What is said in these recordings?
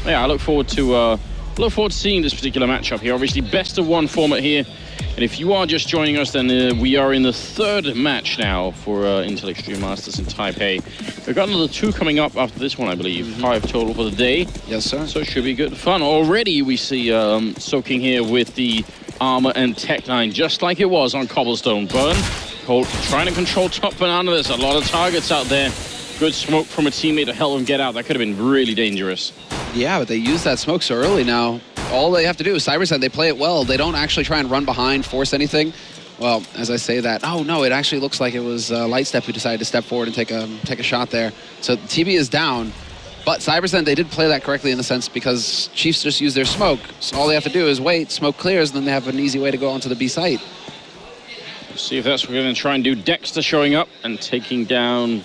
Yeah, I look forward to seeing this particular matchup here. Obviously, best of one format here. And if you are just joining us, then we are in the third match now for Intel Extreme Masters in Taipei. We've got another 2 coming up after this one, I believe. 5 total for the day. Yes, sir. So it should be good fun. Already we see Soaking here with the armor and Tech 9, just like it was on Cobblestone. Burn, trying to control top banana. There's a lot of targets out there. Good smoke from a teammate to help him get out. That could have been really dangerous. Yeah, but they used that smoke so early now. All they have to do is CyberZen, they play it well. They don't actually try and run behind, force anything. Well, as I say that, oh no, it actually looks like it was Lightstep who decided to step forward and take a shot there. So TB is down, but CyberZen, they did play that correctly in the sense because Chiefs just use their smoke. So all they have to do is wait, smoke clears, and then they have an easy way to go onto the B site. Let's see if that's what we're going to try and do. Dexter showing up and taking down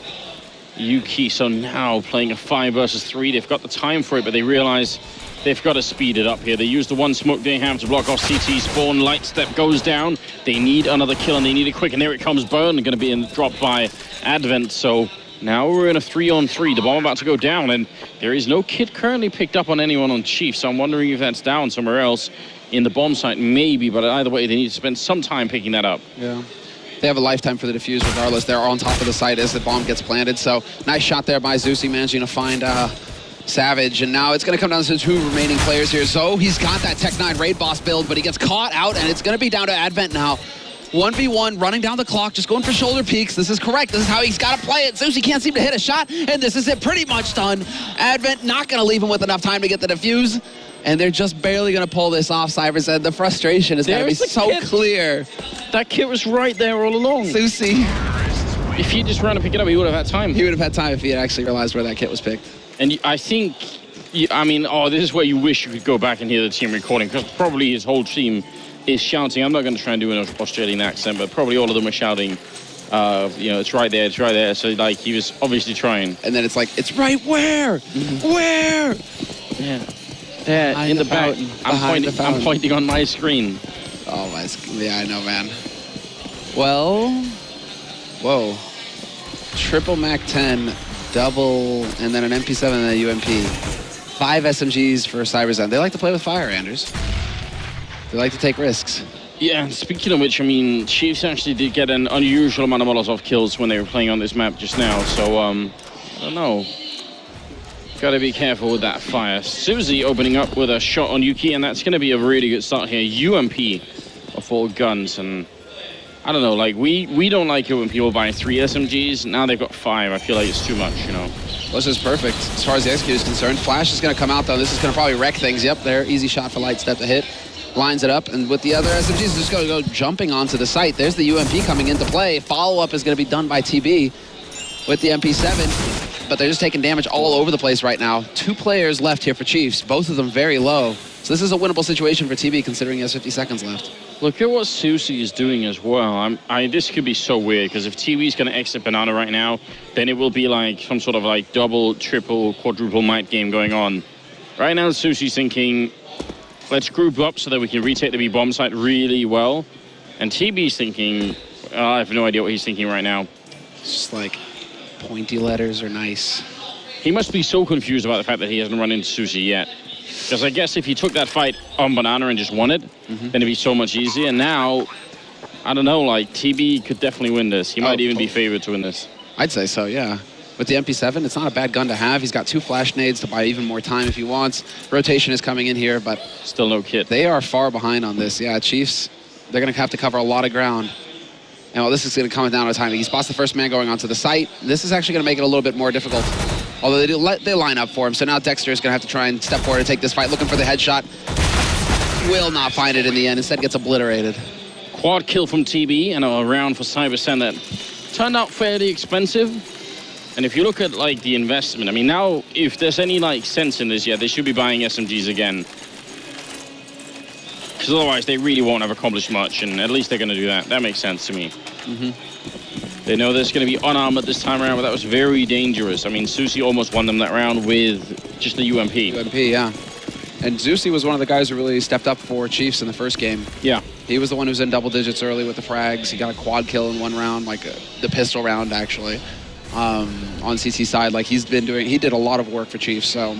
Yuki. So now playing a 5 versus 3. They've got the time for it, but they realize they've got to speed it up here. They use the one smoke they have to block off CT spawn. Lightstep goes down. They need another kill, and they need it quick. And there it comes. Burn going to be dropped by Advent. So now we're in a 3-on-3. The bomb about to go down, and there is no kit currently picked up on anyone on Chief. So I'm wondering if that's down somewhere else in the bomb site. Maybe, but either way, they need to spend some time picking that up. Yeah. They have a lifetime for the defuse regardless. They're on top of the site as the bomb gets planted. So nice shot there by Zeusy, managing to find Savage, and now it's going to come down to 2 remaining players here. So he's got that Tech 9 Raid Boss build, but he gets caught out, and it's going to be down to Advent now. 1v1, running down the clock, just going for shoulder peaks. This is correct. This is how he's got to play it. Zeusy can't seem to hit a shot, and this is it, pretty much done. Advent not going to leave him with enough time to get the defuse, and they're just barely going to pull this off, CyberZen. The frustration is going to be so clear. That kit was right there all along. Zeusy. If he just ran to pick it up, he would have had time. He would have had time if he had actually realized where that kit was picked. And I think, I mean, this is where you wish you could go back and hear the team recording, because probably his whole team is shouting. I'm not going to try and do an Australian accent, but probably all of them are shouting, you know, it's right there, it's right there. So, like, he was obviously trying. And then it's like, it's right where? Where? Yeah. There, in the back. I'm pointing on my screen. Oh, yeah, I know, man. Well, whoa. Triple Mac 10. Double, and then an MP7 and a UMP. 5 SMGs for CyberZen. They like to play with fire, Anders. They like to take risks. Yeah, and speaking of which, I mean, Chiefs actually did get an unusual amount of Molotov kills when they were playing on this map just now, so, I don't know. Gotta be careful with that fire. Suzy opening up with a shot on Yuki, and that's gonna be a really good start here. UMP of all guns, and I don't know, like, we don't like it when people buy 3 SMGs. Now they've got 5. I feel like it's too much, you know. This is perfect as far as the execute is concerned. Flash is going to come out, though. This is going to probably wreck things. Yep, there. Easy shot for Lightstep to hit. Lines it up, and with the other SMGs, just going to go jumping onto the site. There's the UMP coming into play. Follow-up is going to be done by TB with the MP7, but they're just taking damage all over the place right now. 2 players left here for Chiefs, both of them very low. So this is a winnable situation for TB, considering he has 50 seconds left. Look at what Suzy is doing as well. This could be so weird, because if TV is going to exit Banana right now, then it will be like some sort of like double, triple, quadruple might game going on. Right now, Suzy's thinking, let's group up so that we can retake the B bomb site really well. And TB's thinking, I have no idea what he's thinking right now. It's just like pointy letters are nice. He must be so confused about the fact that he hasn't run into Suzy yet. Because I guess if he took that fight on Banana and just won it, then it'd be so much easier. And now, I don't know, like, TB could definitely win this. He might even be favored to win this. I'd say so, yeah. With the MP7, it's not a bad gun to have. He's got 2 flash nades to buy even more time if he wants. Rotation is coming in here, but still no kit. They are far behind on this. Yeah, Chiefs, they're going to have to cover a lot of ground. And well, this is going to come down to time. He spots the first man going onto the site. This is actually going to make it a little bit more difficult. Although they line up for him. So now Dexter is going to have to try and step forward and take this fight, looking for the headshot. Will not find it in the end. Instead gets obliterated. Quad kill from TB and a round for CyberZen that turned out fairly expensive. And if you look at like the investment, I mean, now if there's any like sense in this, yeah, they should be buying SMGs again. Because otherwise they really won't have accomplished much, and at least they're going to do that. That makes sense to me. They know there's going to be unarmored this time around, but that was very dangerous. I mean, Suzy almost won them that round with just the UMP. UMP, yeah. And Zeusy was one of the guys who really stepped up for Chiefs in the first game. Yeah. He was the one who was in double digits early with the frags. He got a quad kill in 1 round, like the pistol round, actually, on CT side. Like, he did a lot of work for Chiefs, so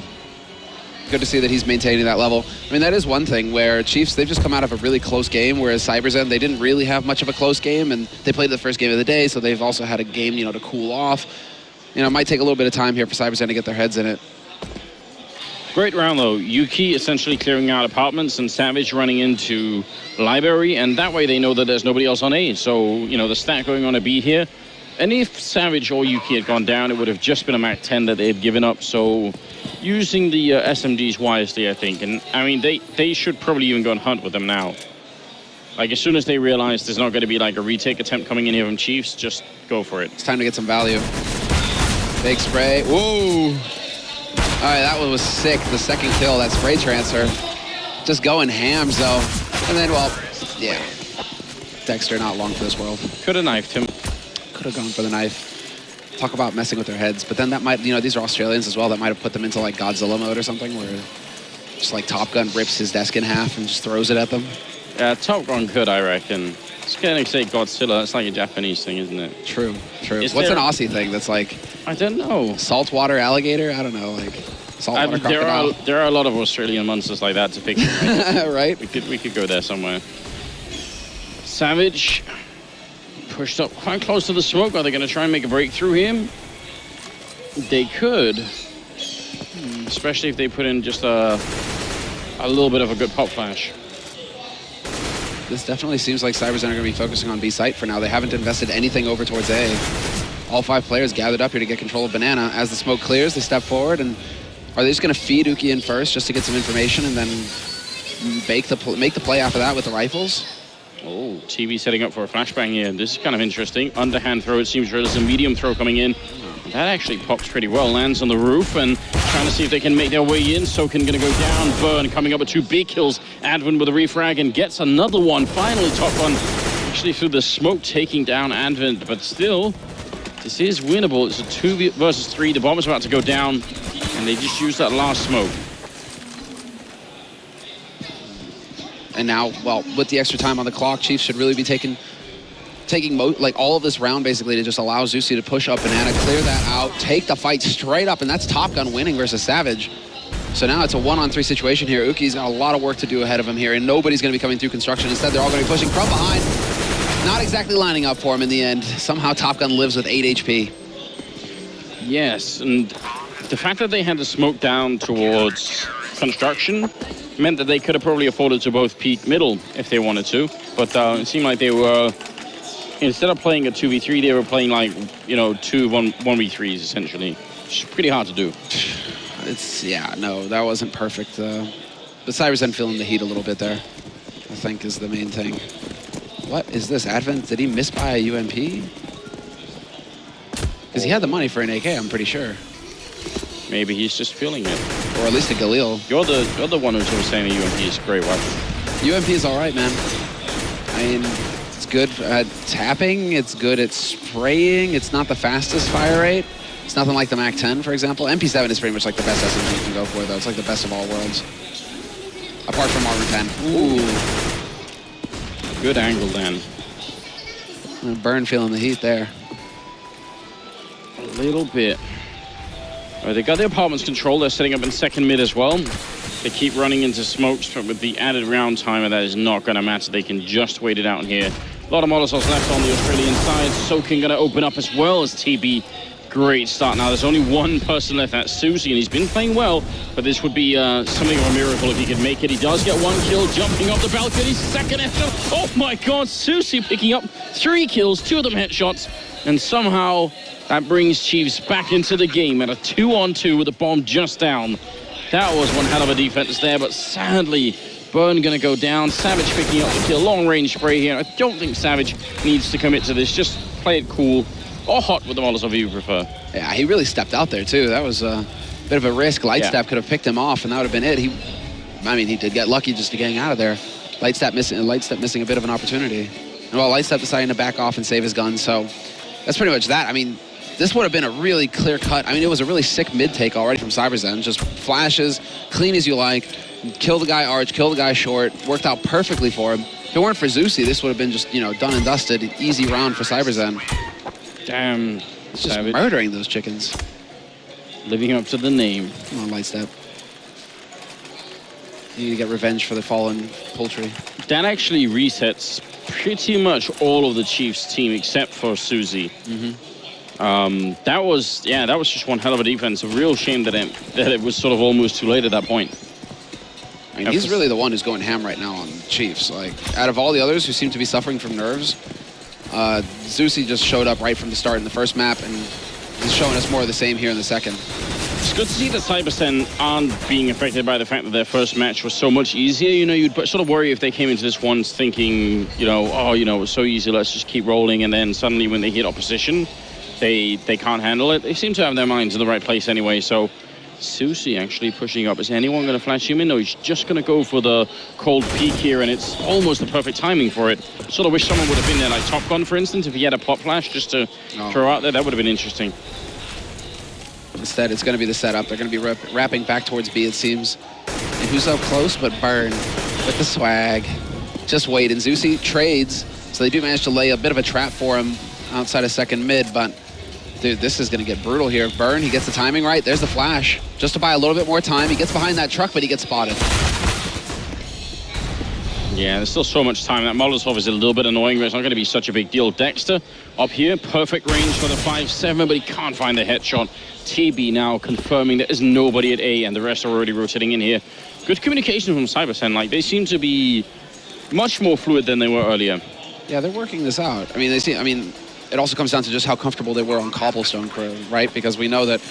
Good to see that he's maintaining that level. I mean, that is one thing where Chiefs, they've just come out of a really close game, whereas CyberZen, they didn't really have much of a close game, and they played the first game of the day, so they've also had a game, you know, to cool off. You know, it might take a little bit of time here for CyberZen to get their heads in it. Great round, though. Yuki essentially clearing out apartments and Savage running into library, and that way they know that there's nobody else on A. So, you know, the stack going on a B here. And if Savage or Yuki had gone down, it would have just been a Mach 10 that they had given up. So using the SMGs wisely, I think. And, I mean, they should probably even go and hunt with them now. Like, as soon as they realize there's not going to be, like, a retake attempt coming in here from Chiefs, just go for it. It's time to get some value. Big spray. Whoa! All right, that one was sick. The second kill, that spray transfer. Just going hams, though. And then, well, yeah. Dexter not long for this world. Could have knifed him. Could have gone for the knife. Talk about messing with their heads. But then that might, you know, these are Australians as well. That might have put them into, like, Godzilla mode or something, where just, like, Top Gun rips his desk in half and just throws it at them. Yeah, Top Gun could, I reckon. It's going to say Godzilla. That's like a Japanese thing, isn't it? True, true. What's an Aussie thing that's like... I don't know. Saltwater alligator? I don't know, like... Saltwater crocodile? There are a lot of Australian monsters like that to pick. Right? We could go there somewhere. Savage pushed up quite close to the smoke. Are they going to try and make a breakthrough here? They could. Especially if they put in just a little bit of a good pop flash. This definitely seems like CyberZen are going to be focusing on B site for now. They haven't invested anything over towards A. All 5 players gathered up here to get control of Banana. As the smoke clears, they step forward, and are they just going to feed Uki in first just to get some information and then make the play after that with the rifles? Oh, TV setting up for a flashbang here. This is kind of interesting. Underhand throw, it seems there's a medium throw coming in. That actually pops pretty well. Lands on the roof and trying to see if they can make their way in. Soken going to go down. Burn coming up with 2 big kills. Advent with a refrag and gets another one. Finally, top one. Actually through the smoke taking down Advent. But still, this is winnable. It's a 2 versus 3. The bomb is about to go down. And they just used that last smoke. And now, well, with the extra time on the clock, Chiefs should really be taking like all of this round basically to just allow Zusi to push up Banana, clear that out, take the fight straight up, and that's Top Gun winning versus Savage. So now it's a 1-on-3 situation here. Uki's got a lot of work to do ahead of him here, and nobody's going to be coming through construction. Instead, they're all going to be pushing from behind. Not exactly lining up for him in the end. Somehow Top Gun lives with 8 HP. Yes, and the fact that they had to smoke down towards construction meant that they could have probably afforded to both peek middle if they wanted to. But it seemed like they were, instead of playing a 2v3, they were playing like, you know, 1v3s essentially. It's pretty hard to do. Yeah, no, that wasn't perfect. The CyberZen feeling the heat a little bit there, I think, is the main thing. What is this? Advent, did he miss by a UMP? Because he had the money for an AK, I'm pretty sure. Maybe he's just feeling it. Or at least a Galil. You're the one who's always saying the UMP is a great weapon. UMP is all right, man. I mean, it's good at tapping. It's good at spraying. It's not the fastest fire rate. It's nothing like the Mach 10, for example. MP7 is pretty much like the best SMG you can go for, though. It's like the best of all worlds. Apart from Armor 10. Ooh. Good angle, then. Burn feeling the heat there. A little bit. All right, they got the apartments controlled. They're setting up in second mid as well. They keep running into smokes, but with the added round timer, that is not going to matter. They can just wait it out in here. A lot of Molotovs left on the Australian side. Soken going to open up as well as TB. Great start. Now, there's only one person left. That's Susie, and he's been playing well, but this would be something of a miracle if he could make it. He does get 1 kill, jumping off the balcony. Second headshot. Oh, my God. Susie picking up 3 kills, 2 of them headshots, and somehow that brings Chiefs back into the game at a 2-on-2 with the bomb just down. That was one hell of a defense there, but sadly, Burn going to go down. Savage picking up the kill. Long-range spray here. I don't think Savage needs to commit to this. Just play it cool or hot with the Molotov if you prefer. Yeah, he really stepped out there, too. That was a bit of a risk. Lightstep could have picked him off, and that would have been it. He did get lucky just getting out of there. Lightstep missing a bit of an opportunity. And well, Lightstep deciding to back off and save his gun, so that's pretty much that. I mean, this would have been a really clear cut. I mean, it was a really sick mid-take already from CyberZen. Just flashes, clean as you like, kill the guy arch, kill the guy short. Worked out perfectly for him. If it weren't for Zusi, this would have been just, you know, done and dusted. Easy round for CyberZen. Damn. It's just Savage murdering those chickens. Living up to the name. Come on, Lightstep. You need to get revenge for the fallen poultry. That actually resets pretty much all of the Chiefs' team except for Susie. That was just one hell of a defense. A real shame that it was sort of almost too late at that point. I mean, he's really the one who's going ham right now on Chiefs. Like, out of all the others who seem to be suffering from nerves, Zusi just showed up right from the start in the first map, and he's showing us more of the same here in the second. It's good to see that CyberZen aren't being affected by the fact that their first match was so much easier. You know, you'd sort of worry if they came into this one thinking, you know, oh, you know, it was so easy, let's just keep rolling, and then suddenly when they hit opposition, they can't handle it. They seem to have their minds in the right place anyway, so Susi actually pushing up. Is anyone going to flash him in? No, he's just going to go for the cold peek here, and it's almost the perfect timing for it. Sort of wish someone would have been there, like Top Gun, for instance, if he had a pop flash just to throw out there. That would have been interesting. Instead, it's going to be the setup. They're going to be wrapping back towards B, it seems. And who's up close but Burn with the swag. Just wait, and Zusi trades, so they do manage to lay a bit of a trap for him outside of second mid, but dude, this is going to get brutal here. Burn, he gets the timing right. There's the flash. Just to buy a little bit more time. He gets behind that truck, but he gets spotted. Yeah, there's still so much time. That Molotov is a little bit annoying, but it's not going to be such a big deal. Dexter up here, perfect range for the 5-7, but he can't find the headshot. TB now confirming there is nobody at A, and the rest are already rotating in here. Good communication from CyberZen. Like, they seem to be much more fluid than they were earlier. Yeah, they're working this out. I mean, it also comes down to just how comfortable they were on Cobblestone Crew, right? Because we know that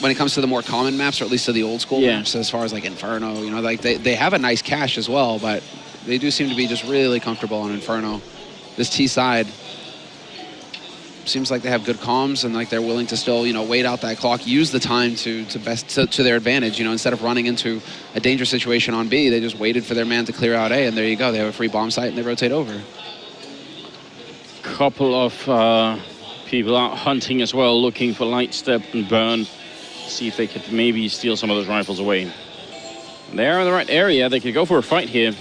when it comes to the more common maps, or at least to the old school maps, as far as like Inferno, you know, like they have a nice cache as well, but they do seem to be just really comfortable on Inferno. This T side seems like they have good comms, and like they're willing to still, you know, wait out that clock, use the time to their advantage. You know, instead of running into a dangerous situation on B, they just waited for their man to clear out A, and there you go. They have a free bomb site, and they rotate over. Couple of people out hunting as well, looking for Lightstep and Burn. See if they could maybe steal some of those rifles away. They're in the right area. They could go for a fight here.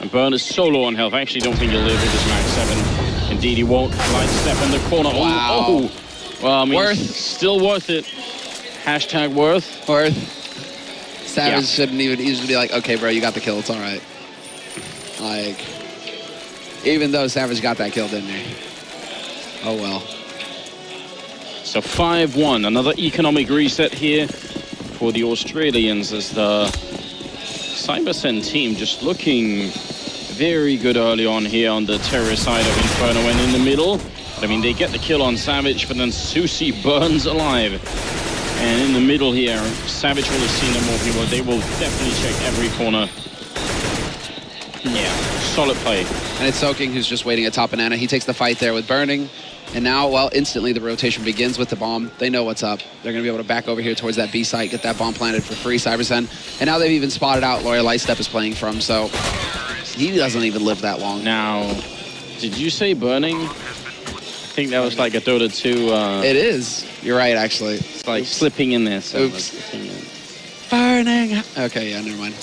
And Burn is so low on health. I actually don't think he'll live with this max 7. Indeed, he won't. Lightstep in the corner. Wow. Oh, well, I mean, worth. Still worth it. Hashtag worth. Worth. Savage shouldn't even easily be like, okay, bro, you got the kill. It's all right. Like, even though Savage got that kill, didn't he? Oh, well. So 5-1, another economic reset here for the Australians as the CyberZen team just looking very good early on here on the terrorist side of Inferno and in the middle. I mean, they get the kill on Savage, but then Susi burns alive. And in the middle here, Savage will have seen them more people. They will definitely check every corner. Yeah, solid play. And it's Soaking who's just waiting at top banana. He takes the fight there with Burning. And now, well, instantly the rotation begins with the bomb. They know what's up. They're going to be able to back over here towards that B site, get that bomb planted for free, CyberZen. And now they've even spotted out where Lightstep is playing from, so he doesn't even live that long. Now, did you say Burning? I think that was like a Dota 2. It is. You're right, actually. It's like slipping in there. So oops. Burning. Okay, yeah, never mind.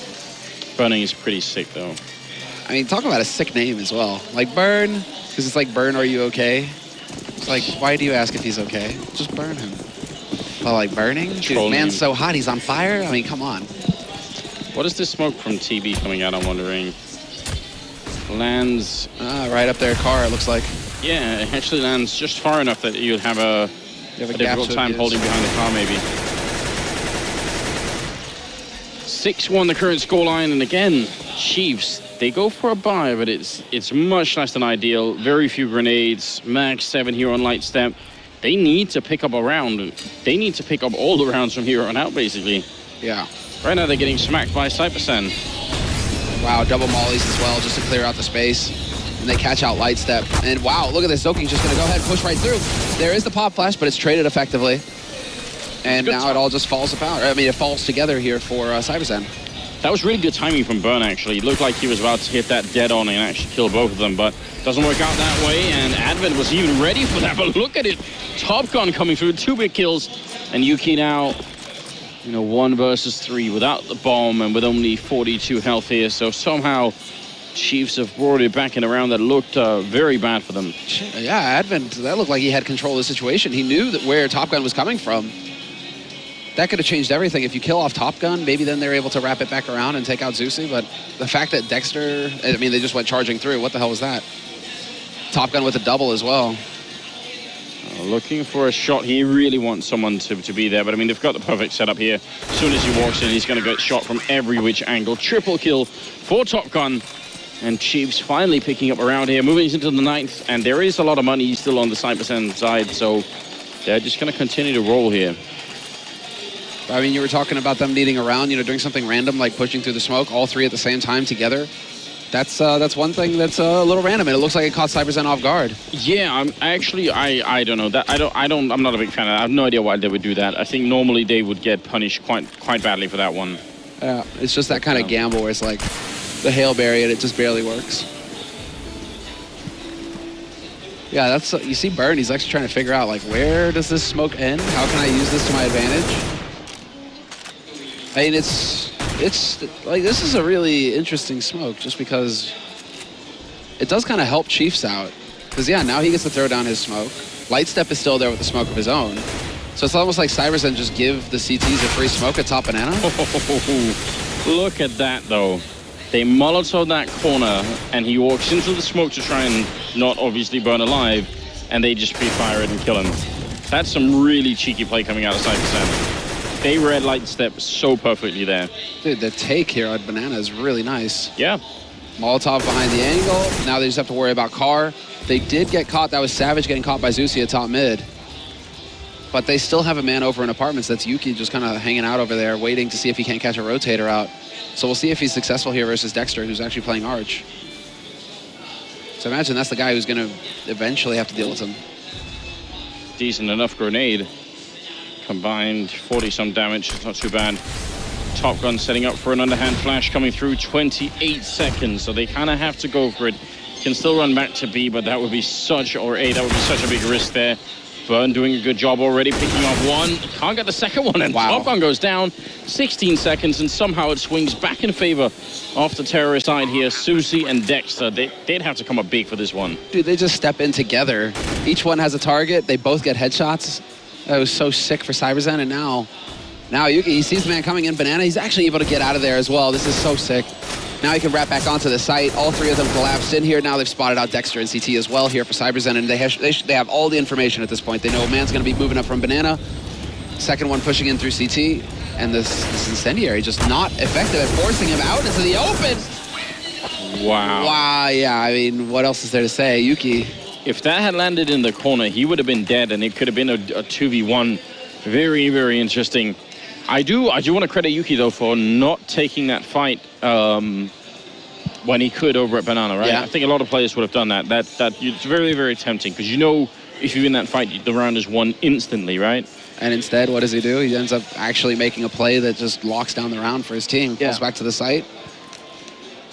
Burning is pretty sick, though. I mean, talk about a sick name as well. Like Burn, because it's like, Burn, are you okay? It's like, why do you ask if he's okay? Just burn him. Well, like burning? Dude, man's so hot, he's on fire? I mean, come on. What is this smoke from TB coming out, I'm wondering? Lands... right up their car, it looks like. Yeah, it actually lands just far enough that you'd have a difficult time holding behind the car, maybe. 6-1 the current scoreline, and again, Chiefs, they go for a buy, but it's much less than ideal. Very few grenades, max 7 here on Lightstep. They need to pick up a round. They need to pick up all the rounds from here on out, basically. Yeah. Right now they're getting smacked by CyberZen. Wow, double mollies as well, just to clear out the space. And they catch out Lightstep. And wow, look at this. Zoking's just going to go ahead and push right through. There is the pop flash, but it's traded effectively. And now it all just falls apart. I mean, it falls together here for CyberZen. That was really good timing from Burn, actually. It looked like he was about to hit that dead on and actually kill both of them, but doesn't work out that way, and Advent was even ready for that, but look at it. Top Gun coming through, 2 big kills, and Yuki now, 1 versus 3 without the bomb and with only 42 health here, so somehow Chiefs have brought it back in a round that looked very bad for them. Yeah, Advent, that looked like he had control of the situation. He knew that where Top Gun was coming from. That could have changed everything. If you kill off Top Gun, maybe then they're able to wrap it back around and take out Zusi. But the fact that Dexter, I mean, they just went charging through. What the hell was that? Top Gun with a double as well. Looking for a shot. He really wants someone to be there. But, I mean, they've got the perfect setup here. As soon as he walks in, he's going to get shot from every which angle. Triple kill for Top Gun. And Chiefs finally picking up around here. Moving into the 9th. And there is a lot of money still on the CyberZen side. So they're just going to continue to roll here. I mean, you were talking about them needing a round, doing something random like pushing through the smoke, all three at the same time together. That's one thing that's a little random, and it looks like it caught CyberZen off guard. Yeah, I don't know that. I'm not a big fan of that. I have no idea why they would do that. I think normally they would get punished quite badly for that one. Yeah, it's just that kind of gamble where it's like the Hail Berry and it just barely works. Yeah, that's you see Burn. He's actually trying to figure out like where does this smoke end? How can I use this to my advantage? I mean, it's like this is a really interesting smoke just because it does kind of help Chiefs out. Because, yeah, now he gets to throw down his smoke. Lightstep is still there with the smoke of his own. So it's almost like CyberZen just give the CTs a free smoke at top banana. Look at that, though. They Molotov that corner, and he walks into the smoke to try and not obviously burn alive, and they just pre-fire it and kill him. That's some really cheeky play coming out of CyberZen. They read Lightstep so perfectly there. Dude, the take here on banana is really nice. Yeah. Molotov behind the angle. Now they just have to worry about Carr. They did get caught. That was Savage getting caught by Zusi at top mid. But they still have a man over in apartments. That's Yuki just kind of hanging out over there, waiting to see if he can't catch a rotator out. So we'll see if he's successful here versus Dexter, who's actually playing Arch. So imagine that's the guy who's going to eventually have to deal with him. Decent enough grenade. Combined 40-some damage. It's not too bad. Top Gun setting up for an underhand flash coming through. 28 seconds. So they kind of have to go for it. Can still run back to B, but that would be such a big risk there. Burn doing a good job already, picking off one. Can't get the second one, and Top Gun goes down. 16 seconds, and somehow it swings back in favor of the terrorist side here. Zusi and Dexter, they'd have to come up big for this one. Dude, they just step in together. Each one has a target. They both get headshots. That was so sick for CyberZen, and now Yuki, he sees the man coming in banana. He's actually able to get out of there as well. This is so sick. Now he can wrap back onto the site. All three of them collapsed in here. Now they've spotted out Dexter and CT as well here for CyberZen, and they have all the information at this point. They know a man's going to be moving up from banana. Second one pushing in through CT, and this incendiary just not effective at forcing him out into the open. Wow, yeah, I mean, what else is there to say? Yuki. If that had landed in the corner, he would have been dead, and it could have been a 2v1. Very, very interesting. I do want to credit Yuki, though, for not taking that fight when he could over at Banana, right? Yeah. I think a lot of players would have done that. It's very, very tempting, because you know if you win that fight, the round is won instantly, right? And instead, what does he do? He ends up actually making a play that just locks down the round for his team. Falls back to the site.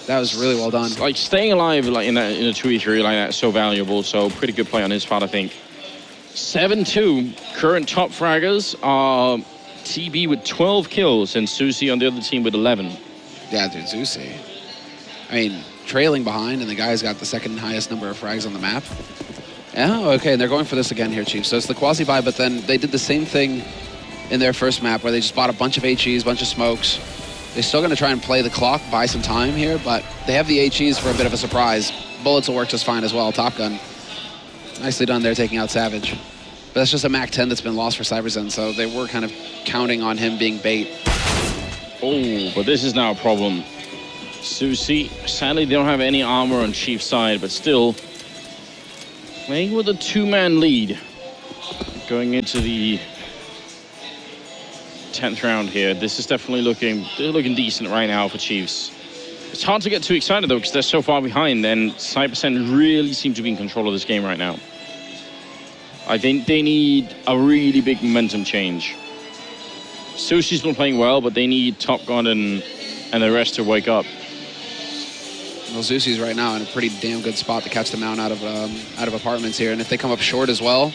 That was really well done. Like, staying alive like in a 2v3 like that is so valuable, so pretty good play on his part, I think. 7-2, current top fraggers are TB with 12 kills and Zusi on the other team with 11. Yeah, dude, Zusi. I mean, trailing behind, and the guy's got the second highest number of frags on the map. Oh, okay, and they're going for this again here, Chief. So it's the quasi-buy, but then they did the same thing in their first map where they just bought a bunch of HEs, bunch of smokes. They're still going to try and play the clock, buy some time here, but they have the HEs for a bit of a surprise. Bullets will work just fine as well. Top Gun. Nicely done there, taking out Savage. But that's just a MAC-10 that's been lost for CyberZen, so they were kind of counting on him being bait. Oh, but this is now a problem. Zusi, sadly, they don't have any armor on Chief's side, but still playing with a two-man lead. Going into the 10th round here. This is definitely looking decent right now for Chiefs. It's hard to get too excited, though, because they're so far behind, and CyberZen really seem to be in control of this game right now. I think they need a really big momentum change. Sushi's been playing well, but they need Top Gun and the rest to wake up. Well, Zusi's right now in a pretty damn good spot to catch them out of apartments here, and if they come up short as well,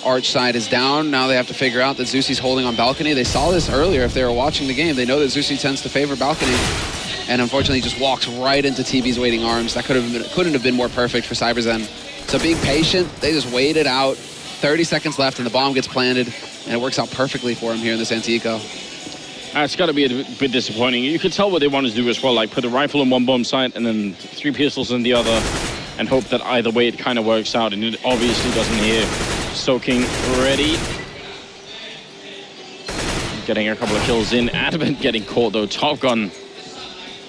Arch side is down. Now they have to figure out that Zusi's holding on balcony. They saw this earlier if they were watching the game. They know that Zusi tends to favor balcony, and unfortunately just walks right into TB's waiting arms. That couldn't have been more perfect for CyberZen. So being patient, they just waited out. 30 seconds left, and the bomb gets planted. And it works out perfectly for him here in this anti-eco. It's got to be a bit disappointing. You could tell what they wanted to do as well, like put a rifle on one bomb site and then 3 pistols in the other, and hope that either way it kind of works out, and it obviously doesn't here. Soaking ready. Getting a couple of kills in. Adamant getting caught though. Top Gun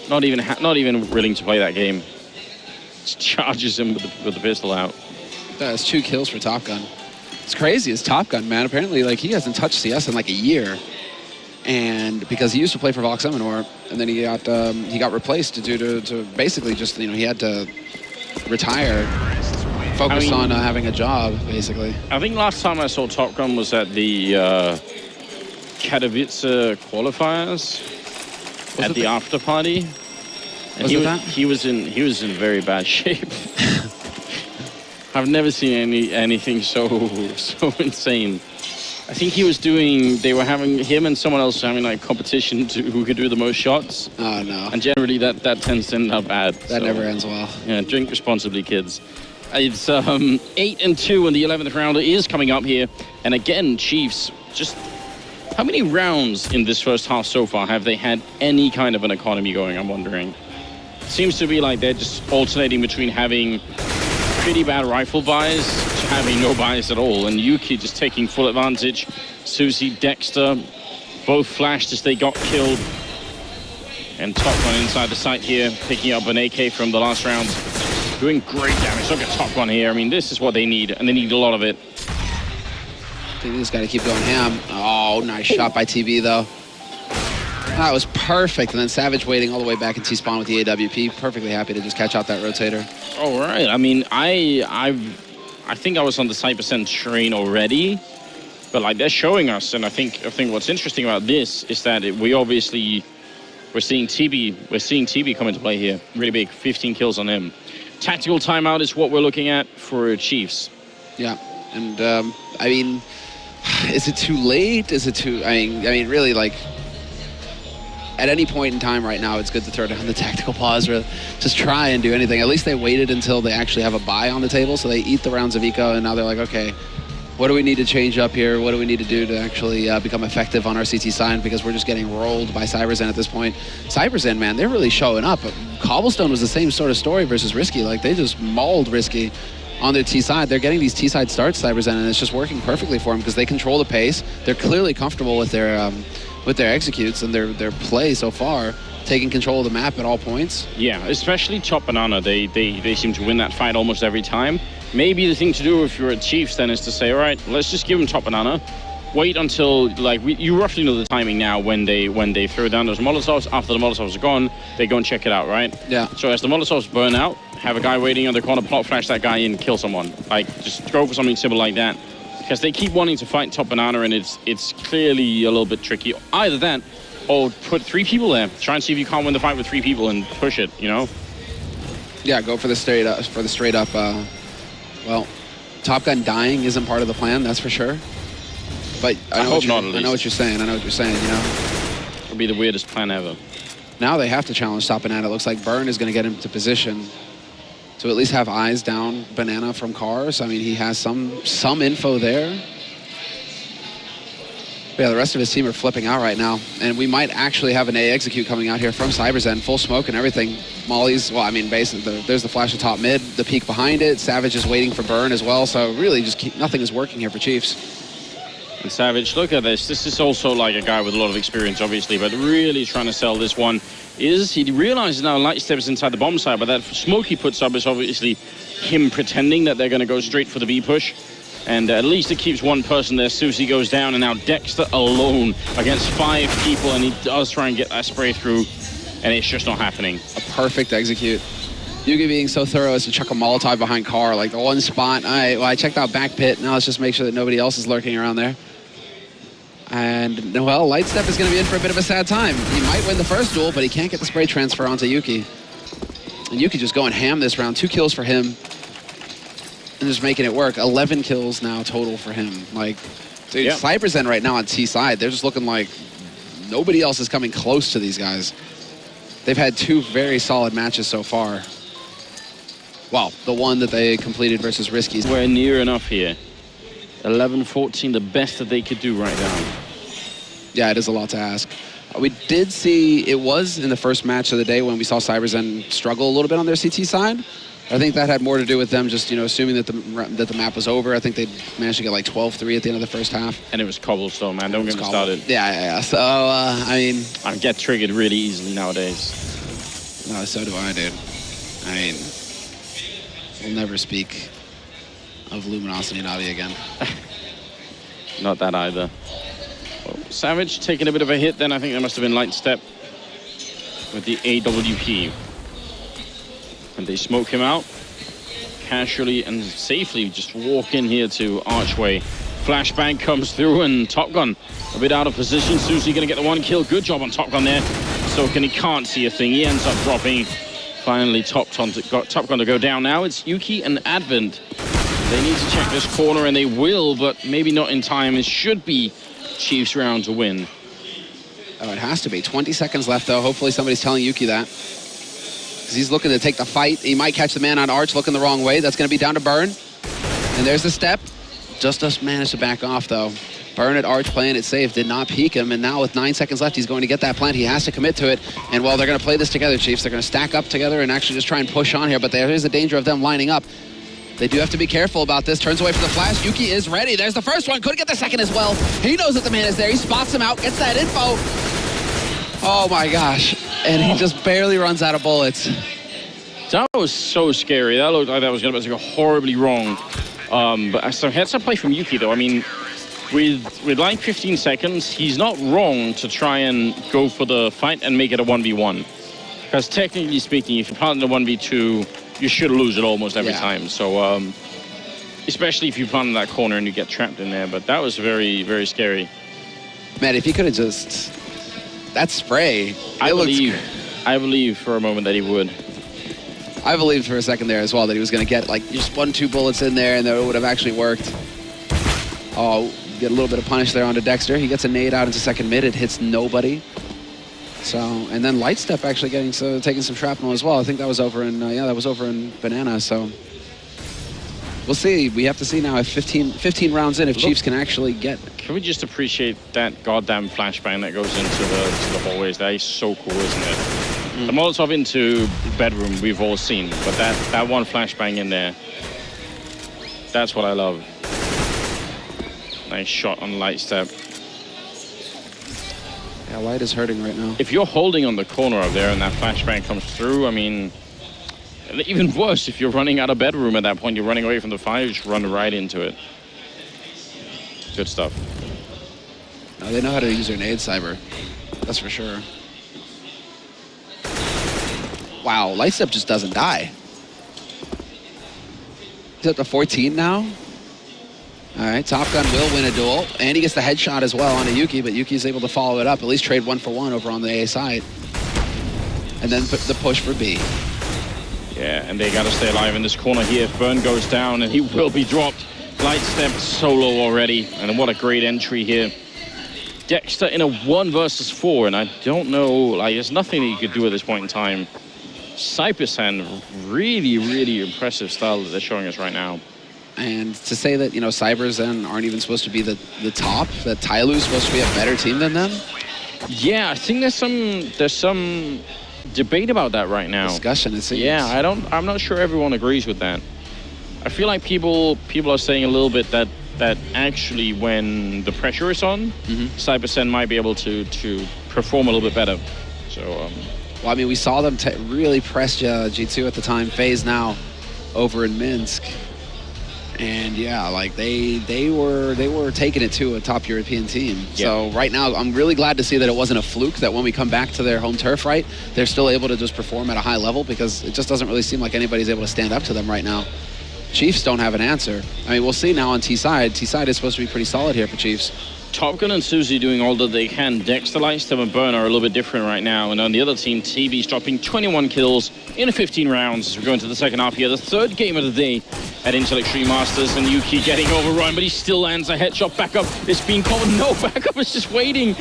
not even willing to play that game. Just charges him with the pistol out. That's 2 kills for Top Gun. It's crazy. It's Top Gun, man. Apparently, like, he hasn't touched CS in like a year. And because he used to play for Vox Seminor, and then he got replaced due to basically just, you know, he had to retire, focus on having a job, basically. I think last time I saw Top Gun was at the Katowice qualifiers at the after party. And he was in very bad shape. I've never seen anything so insane. I think he was doing, they were having, him and someone else having like competition to who could do the most shots. Oh no. And generally that tends to end up bad. That never ends well. Yeah, drink responsibly, kids. It's 8-2 and the 11th rounder is coming up here. And again, Chiefs, just how many rounds in this first half so far have they had any kind of an economy going, I'm wondering. Seems to be like they're just alternating between having pretty bad rifle buys to having no buys at all, and Yuki just taking full advantage. Susie, Dexter, both flashed as they got killed. And Top Gun inside the site here, picking up an AK from the last round. Doing great damage. Look at Top Gun here. I mean, this is what they need, and they need a lot of it. I think this got to keep going ham. Oh, nice shot by TB, though. That was perfect. And then Savage waiting all the way back in T-spawn with the AWP. Perfectly happy to just catch out that rotator. All right. I mean, I think I was on the CyberZen train already, but like they're showing us, and I think what's interesting about this is that we're seeing TB come into play here. Really big, 15 kills on him. Tactical timeout is what we're looking at for Chiefs. Yeah, and I mean, is it too late? Is it too? I mean, really, like, at any point in time right now, it's good to throw down the tactical pause or just try and do anything. At least they waited until they actually have a buy on the table, so they eat the rounds of eco, and now they're like, okay, what do we need to change up here? What do we need to do to actually become effective on our CT side? Because we're just getting rolled by CyberZen at this point. CyberZen, man, they're really showing up. Cobblestone was the same sort of story versus Risky. Like, they just mauled Risky on their T side. They're getting these T side starts, CyberZen, and it's just working perfectly for them because they control the pace. They're clearly comfortable with their executes and their play so far, taking control of the map at all points. Yeah, especially Top Banana. They seem to win that fight almost every time. Maybe the thing to do if you're at Chiefs then is to say, all right, let's just give them Top Banana. Wait until, like, you roughly know the timing now when they throw down those Molotovs. After the Molotovs are gone, they go and check it out, right? Yeah. So as the Molotovs burn out, have a guy waiting on the corner, plot flash that guy in, kill someone. Like, just go for something simple like that. Because they keep wanting to fight Top Banana, and it's clearly a little bit tricky. Either that, or put 3 people there. Try and see if you can't win the fight with 3 people and push it, you know? Yeah, go for the straight up. Well, Top Gun dying isn't part of the plan, that's for sure. But I know what you're saying. You know? It would be the weirdest plan ever. Now they have to challenge Top Banana. It looks like Burn is going to get him to position to at least have eyes down Banana from Cars. I mean, he has some info there. But yeah, the rest of his team are flipping out right now. And we might actually have an A execute coming out here from CyberZen, full smoke and everything. Molly's, well, I mean, basically, there's the flash of top mid, the peek behind it. Savage is waiting for Burn as well. So really, just nothing is working here for Chiefs. And Savage, look at this. This is also like a guy with a lot of experience, obviously, but really trying to sell this one. He realizes now Light steps inside the bomb side, but that smoke he puts up is obviously him pretending that they're going to go straight for the B push. And at least it keeps one person there. Susie goes down, and now Dexter alone against 5 people, and he does try and get that spray through, and it's just not happening. A perfect execute. Yugi being so thorough as to chuck a Molotov behind Car, like the one spot. I checked out back pit. Now let's just make sure that nobody else is lurking around there. And, well, Lightstep is going to be in for a bit of a sad time. He might win the first duel, but he can't get the spray transfer onto Yuki. And Yuki just going ham this round. 2 kills for him. And just making it work. 11 kills now total for him. Like, dude, yep. CyberZen right now on T side, they're just looking like nobody else is coming close to these guys. They've had 2 very solid matches so far. Well, the one that they completed versus Risky. We're near enough here. 11-14, the best that they could do right now. Yeah, it is a lot to ask. We did see, it was in the first match of the day when we saw CyberZen struggle a little bit on their CT side. I think that had more to do with them just, assuming that the map was over. I think they managed to get like 12-3 at the end of the first half. And it was cobblestone, man. Don't get me started. Yeah. So, I mean... I get triggered really easily nowadays. No, so do I, dude. I mean, we'll never speak of Luminosity Navi again. Not that either. Well, Savage taking a bit of a hit then. I think there must have been light step with the AWP. And they smoke him out. Casually and safely just walk in here to Archway. Flashbang comes through and Top Gun a bit out of position. Susie gonna get the 1 kill. Good job on Top Gun there. Soken, he can't see a thing. He ends up dropping. Finally, Top Gun to go down. Now it's Yuki and Advent. They need to check this corner, and they will, but maybe not in time. It should be Chiefs' round to win. Oh, it has to be. 20 seconds left, though. Hopefully somebody's telling Yuki that. Because he's looking to take the fight. He might catch the man on Arch looking the wrong way. That's going to be down to Burn. And there's the step. Just managed to back off, though. Burn at Arch playing it safe, did not peek him, and now with 9 seconds left, he's going to get that plant. He has to commit to it, and while they're going to play this together, Chiefs, they're going to stack up together and actually just try and push on here, but there is a danger of them lining up. They do have to be careful about this. Turns away from the flash. Yuki is ready. There's the first one. Could get the second as well. He knows that the man is there. He spots him out, gets that info. Oh my gosh. And he just barely runs out of bullets. That was so scary. That looked like that was going to go horribly wrong. But some heads up play from Yuki, though. I mean, with like 15 seconds, he's not wrong to try and go for the fight and make it a 1v1. Because technically speaking, if you plant in a 1v2, you should lose it almost every time. So, especially if you plant in that corner and you get trapped in there. But that was very, very scary. Man, if he could have just... That spray... I believe for a moment that he would. I believed for a second there as well that he was going to get like just 1-2 bullets in there and that it would have actually worked. Oh, get a little bit of punish there onto Dexter. He gets a nade out into second mid. It hits nobody. So, and then Lightstep actually taking some shrapnel as well. I think that was over in, that was over in Banana. So we'll see. We have to see now if 15 rounds in, if Chiefs can actually get. Can we just appreciate that goddamn flashbang that goes into the hallways? That is so cool, isn't it? The Molotov into bedroom we've all seen, but that one flashbang in there, that's what I love. Nice shot on Lightstep. Yeah, Light is hurting right now. If you're holding on the corner up there and that flashbang comes through, I mean, even worse, if you're running out of bedroom at that point, you're running away from the fire, you just run right into it. Good stuff. No, they know how to use their nade, Cyber. That's for sure. Wow, Lightstep just doesn't die. He's up to 14 now. All right, Top Gun will win a duel, and he gets the headshot as well onto Yuki, but Yuki's able to follow it up, at least trade 1-for-1 over on the A side. And then put the push for B. Yeah, and they got to stay alive in this corner here. If Burn goes down, and he will be dropped. Lightstep solo already, and what a great entry here. Dexter in a 1 versus 4, and I don't know, like, there's nothing that you could do at this point in time. CyberZen, really, really impressive style that they're showing us right now. And to say that, CyberZen aren't even supposed to be the top, that Tyloo's supposed to be a better team than them? Yeah, I think there's some debate about that right now. Discussion, it seems. Yeah, I'm not sure everyone agrees with that. I feel like people are saying a little bit that actually when the pressure is on, CyberZen might be able to perform a little bit better. So, well, I mean, we saw them really press G2 at the time, FaZe now over in Minsk. And yeah, like they were taking it to a top European team. Yeah. So right now, I'm really glad to see that it wasn't a fluke, that when we come back to their home turf, right, they're still able to just perform at a high level, because it just doesn't really seem like anybody's able to stand up to them right now. Chiefs don't have an answer. I mean, we'll see now on T-side. T-side is supposed to be pretty solid here for Chiefs. Top Gun and Susie doing all that they can. Dexter, Lightstep, and Burn are a little bit different right now. And on the other team, TB's dropping 21 kills in 15 rounds as we go into the second half here. The third game of the day at Intel Extreme Masters, and Yuki getting overrun, but he still lands a headshot. Back up, it's being called. No, back up is just waiting.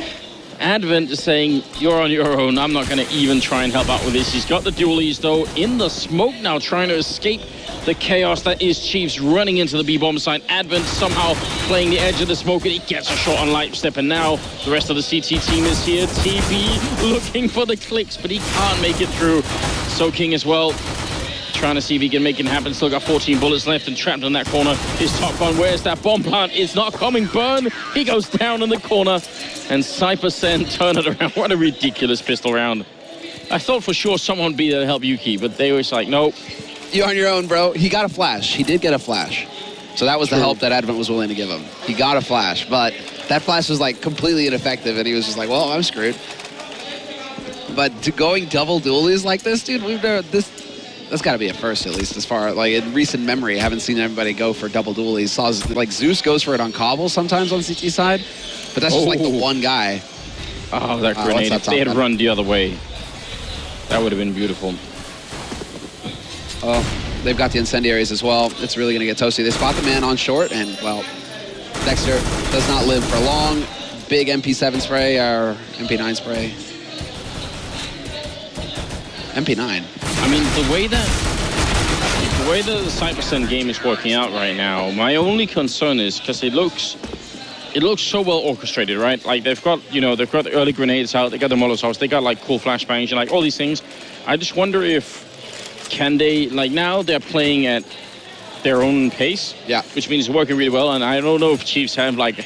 Advent is saying, you're on your own. I'm not going to even try and help out with this. He's got the dualies, though, in the smoke now, trying to escape the chaos that is Chiefs running into the B-bomb side. Advent somehow playing the edge of the smoke, and he gets a shot on Light Step. And now the rest of the CT team is here. TB looking for the clicks, but he can't make it through. Soaking as well, trying to see if he can make it happen. Still got 14 bullets left and trapped in that corner. His top gun, where's that bomb plant? It's not coming. Burn, he goes down in the corner. And CyberZen turn it around. What a ridiculous pistol round. I thought for sure someone would be there to help Yuki, but they were like, nope. You're on your own, bro. He got a flash. He did get a flash. So that was the help that Advent was willing to give him. He got a flash, but that flash was like completely ineffective, and he was just like, well, I'm screwed. But going double dualies like this, dude, that's got to be a first, at least, as far like in recent memory. I haven't seen everybody go for double dualies. Saw like Zeus goes for it on Cobble sometimes on CT side, but that's just like the one guy. Oh, that grenade! If they had run the other way, that would have been beautiful. Oh, they've got the incendiaries as well. It's really going to get toasty. They spot the man on short, and well, Dexter does not live for long. Big MP7 spray or MP9 spray. MP9. I mean, the way the CyberZen game is working out right now, my only concern is because it looks so well orchestrated, right? Like they've got the early grenades out, they got the Molotovs, they got like cool flashbangs and like all these things. I just wonder if now they're playing at their own pace, yeah, which means it's working really well. And I don't know if Chiefs have like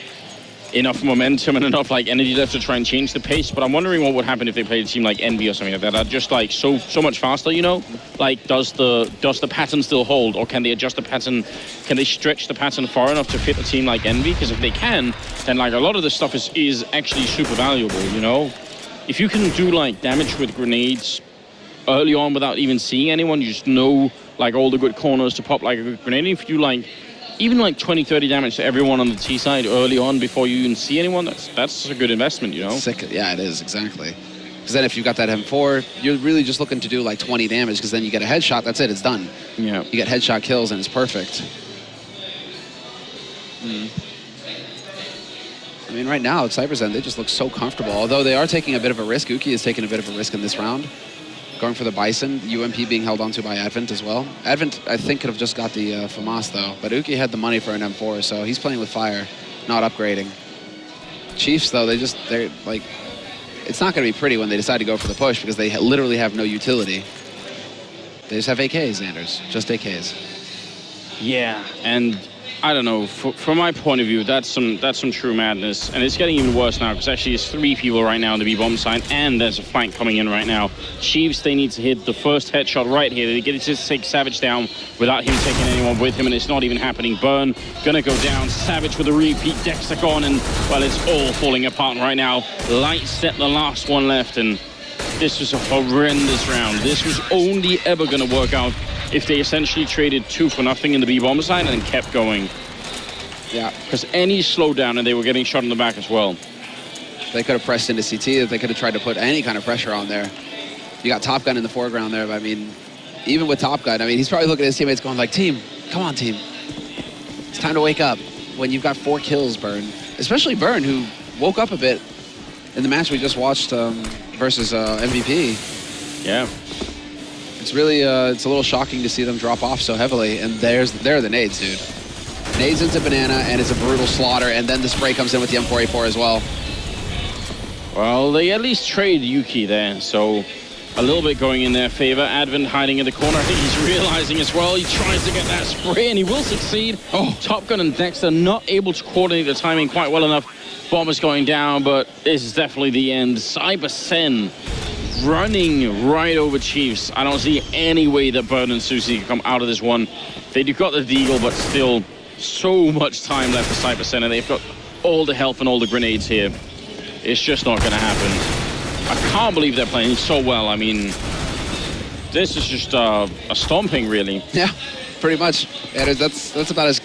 enough momentum and enough like energy left to try and change the pace, but I'm wondering what would happen if they played a team like Envy or something like that. Are just like so much faster, you know? Like does the pattern still hold, or can they adjust the pattern? Can they stretch the pattern far enough to fit a team like Envy? Because if they can, then like a lot of this stuff is actually super valuable, you know? If you can do like damage with grenades early on without even seeing anyone, you just know like all the good corners to pop like a good grenade. If you like even like 20-30 damage to everyone on the T side early on before you even see anyone, that's a good investment, you know? Sick. Yeah, it is, exactly. Because then if you've got that M4, you're really just looking to do like 20 damage, because then you get a headshot, that's it, it's done. Yeah. You get headshot kills and it's perfect. I mean, right now, CyberZen, they just look so comfortable. Although they are taking a bit of a risk. Uki is taking a bit of a risk in this round. Going for the Bison, UMP being held onto by Advent as well. Advent, I think, could have just got the FAMAS, though. But Uki had the money for an M4, so he's playing with fire, not upgrading. Chiefs, though, they're like, it's not going to be pretty when they decide to go for the push, because they literally have no utility. They just have AKs, Anders, just AKs. Yeah, and I don't know, from my point of view, that's some true madness. And it's getting even worse now, because actually it's 3 people right now on the B-bomb side, and there's a flank coming in right now. Chiefs, they need to hit the first headshot right here. They get it to take Savage down without him taking anyone with him, and it's not even happening. Burn gonna go down. Savage with a repeat. Dexter gone, and well, it's all falling apart right now. Light Step, the last one left, and this was a horrendous round. This was only ever gonna work out if they essentially traded 2 for nothing in the B-bomb side and kept going. Yeah. Because any slowdown and they were getting shot in the back as well. They could have pressed into CT. They could have tried to put any kind of pressure on there. You got Top Gun in the foreground there, but I mean, even with Top Gun, I mean, he's probably looking at his teammates going like, team, come on, team. It's time to wake up when you've got 4 kills, Burn. Especially Burn, who woke up a bit in the match we just watched versus MVP. Yeah. It's really, it's a little shocking to see them drop off so heavily. And there are the nades, dude. Nades into Banana, and it's a brutal slaughter. And then the spray comes in with the M4A4 as well. Well, they at least trade Yuki there, so a little bit going in their favor. Advent hiding in the corner. I think he's realizing as well. He tries to get that spray, and he will succeed. Oh, Top Gun and Dexter not able to coordinate the timing quite well enough. Bomb is going down, but this is definitely the end. CyberZen running right over Chiefs. I don't see any way that Bird and Susie can come out of this one. They do got the deagle, but still so much time left for CyberZen, and they've got all the health and all the grenades here. It's just not going to happen. I can't believe they're playing so well. I mean, this is just a stomping, really. Yeah, pretty much. And that's about as